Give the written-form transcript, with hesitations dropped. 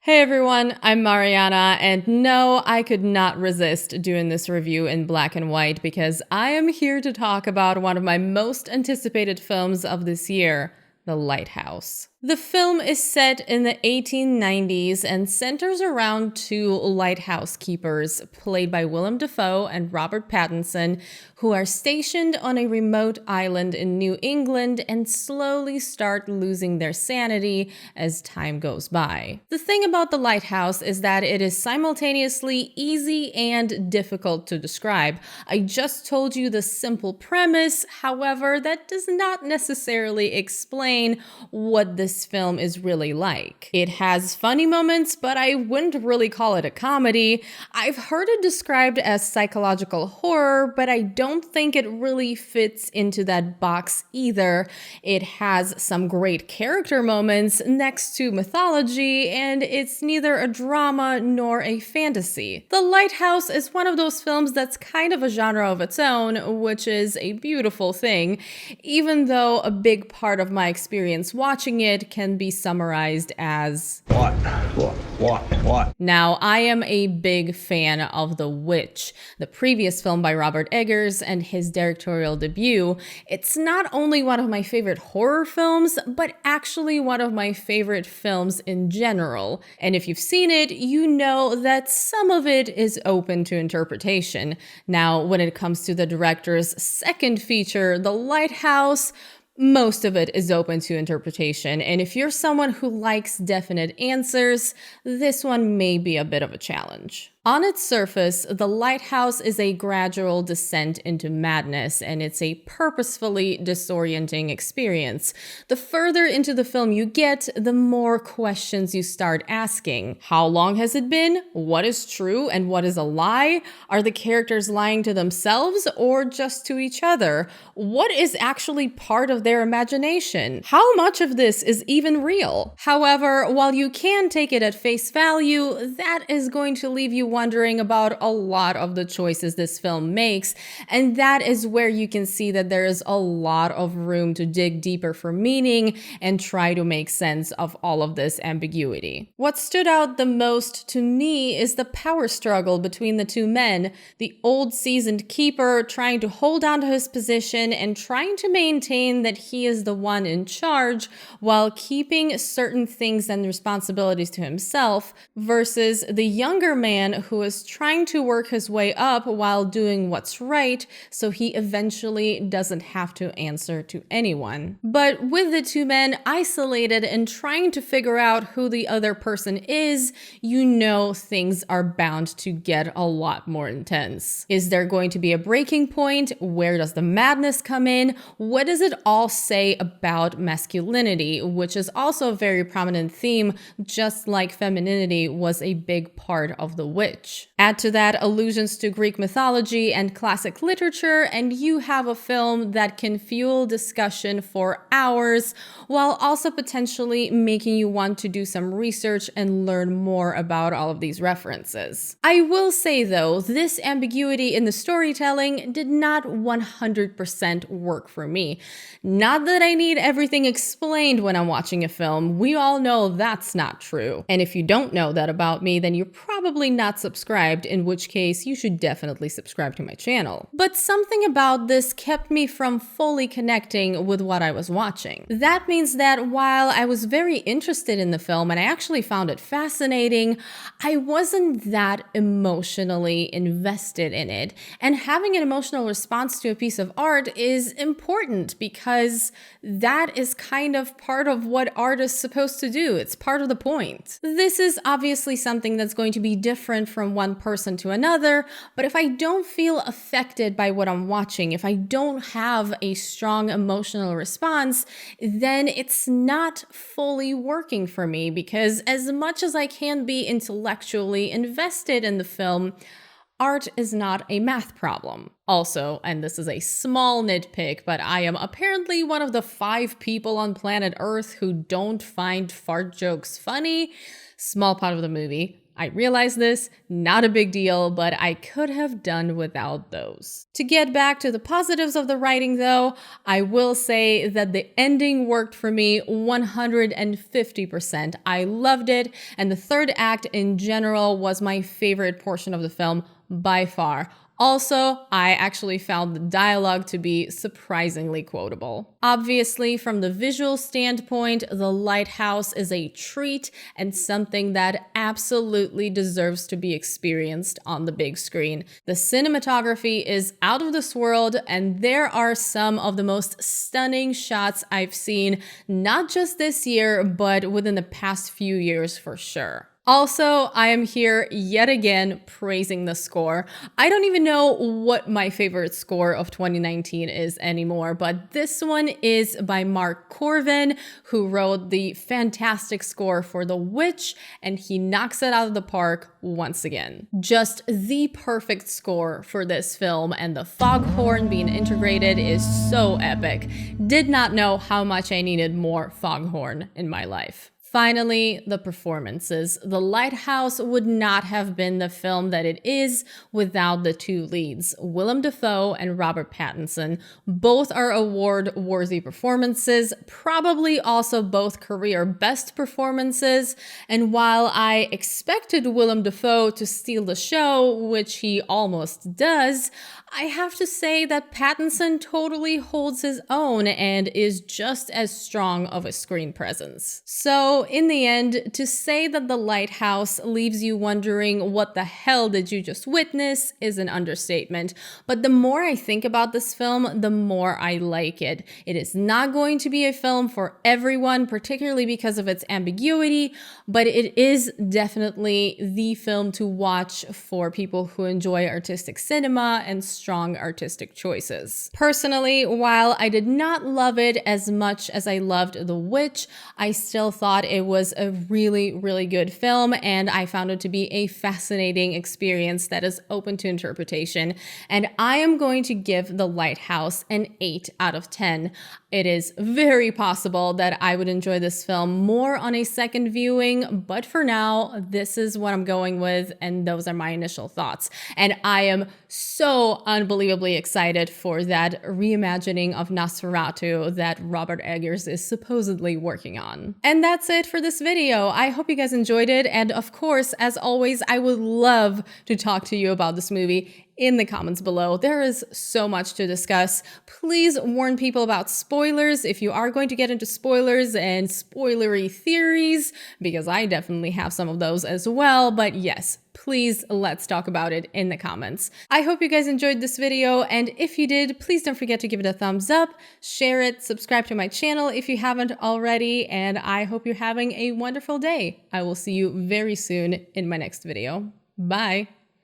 Hey everyone, I'm Mariana, and no, I could not resist doing this review in black and white because I am here to talk about one of my most anticipated films of this year, The Lighthouse. The film is set in the 1890s and centers around two lighthouse keepers, played by Willem Dafoe and Robert Pattinson, who are stationed on a remote island in New England and slowly start losing their sanity as time goes by. The thing about The Lighthouse is that it is simultaneously easy and difficult to describe. I just told you the simple premise, however, that does not necessarily explain what this film is really like. It has funny moments, but I wouldn't really call it a comedy. I've heard it described as psychological horror, but I don't think it really fits into that box either. It has some great character moments next to mythology, and it's neither a drama nor a fantasy. The Lighthouse is one of those films that's kind of a genre of its own, which is a beautiful thing, even though a big part of my experience watching it can be summarized as what? Now, I am a big fan of The Witch, the previous film by Robert Eggers and his directorial debut. It's not only one of my favorite horror films, but actually one of my favorite films in general. And if you've seen it, you know that some of it is open to interpretation. Now, when it comes to the director's second feature, The Lighthouse, most of it is open to interpretation, and if you're someone who likes definite answers, this one may be a bit of a challenge. On its surface, The Lighthouse is a gradual descent into madness, and it's a purposefully disorienting experience. The further into the film you get, the more questions you start asking. How long has it been? What is true and what is a lie? Are the characters lying to themselves or just to each other? What is actually part of their imagination? How much of this is even real? However, while you can take it at face value, that is going to leave you wondering about a lot of the choices this film makes, and that is where you can see that there is a lot of room to dig deeper for meaning and try to make sense of all of this ambiguity. What stood out the most to me is the power struggle between the two men, the old seasoned keeper trying to hold on to his position and trying to maintain that he is the one in charge while keeping certain things and responsibilities to himself, versus the younger man who is trying to work his way up while doing what's right so he eventually doesn't have to answer to anyone. But with the two men isolated and trying to figure out who the other person is, you know things are bound to get a lot more intense. Is there going to be a breaking point? Where does the madness come in? What does it all say about masculinity, which is also a very prominent theme, just like femininity was a big part of The Witch. Add to that allusions to Greek mythology and classic literature, and you have a film that can fuel discussion for hours, while also potentially making you want to do some research and learn more about all of these references. I will say though, this ambiguity in the storytelling did not 100% work for me. Not that I need everything explained when I'm watching a film. We all know that's not true. And if you don't know that about me, then you're probably not subscribed, in which case you should definitely subscribe to my channel. But something about this kept me from fully connecting with what I was watching. That means that while I was very interested in the film and I actually found it fascinating, I wasn't that emotionally invested in it. And having an emotional response to a piece of art is important because that is kind of part of what art is supposed to do. It's part of the point. This is obviously something that's going to be different from one person to another, but if I don't feel affected by what I'm watching, if I don't have a strong emotional response, then it's not fully working for me, because as much as I can be intellectually invested in the film, art is not a math problem. Also, and this is a small nitpick, but I am apparently one of the 5 people on planet Earth who don't find fart jokes funny. Small part of the movie. I realize this, not a big deal, but I could have done without those. To get back to the positives of the writing though, I will say that the ending worked for me 150%. I loved it, and the third act in general was my favorite portion of the film by far. Also, I actually found the dialogue to be surprisingly quotable. Obviously, from the visual standpoint, The Lighthouse is a treat and something that absolutely deserves to be experienced on the big screen. The cinematography is out of this world, and there are some of the most stunning shots I've seen, not just this year, but within the past few years for sure. Also, I am here yet again praising the score. I don't even know what my favorite score of 2019 is anymore, but this one is by Mark Corvin, who wrote the fantastic score for The Witch, and he knocks it out of the park once again. Just the perfect score for this film, and the foghorn being integrated is so epic. Did not know how much I needed more foghorn in my life. Finally, the performances. The Lighthouse would not have been the film that it is without the two leads, Willem Dafoe and Robert Pattinson. Both are award-worthy performances, probably also both career best performances. And while I expected Willem Dafoe to steal the show, which he almost does, I have to say that Pattinson totally holds his own and is just as strong of a screen presence. So in the end, to say that The Lighthouse leaves you wondering what the hell did you just witness is an understatement. But the more I think about this film, the more I like it. It is not going to be a film for everyone, particularly because of its ambiguity, but it is definitely the film to watch for people who enjoy artistic cinema and strong artistic choices. Personally, while I did not love it as much as I loved The Witch, I still thought it was a really, really good film, and I found it to be a fascinating experience that is open to interpretation. And I am going to give The Lighthouse an 8 out of 10. It is very possible that I would enjoy this film more on a second viewing, but for now, this is what I'm going with, and those are my initial thoughts. And I am so unbelievably excited for that reimagining of Nosferatu that Robert Eggers is supposedly working on. And that's it for this video. I hope you guys enjoyed it, and of course, as always, I would love to talk to you about this movie in the comments below. There is so much to discuss. Please warn people about spoilers if you are going to get into spoilers and spoilery theories, because I definitely have some of those as well. But yes, please let's talk about it in the comments. I hope you guys enjoyed this video, and if you did, please don't forget to give it a thumbs up, share it, subscribe to my channel if you haven't already, and I hope you're having a wonderful day. I will see you very soon in my next video. Bye!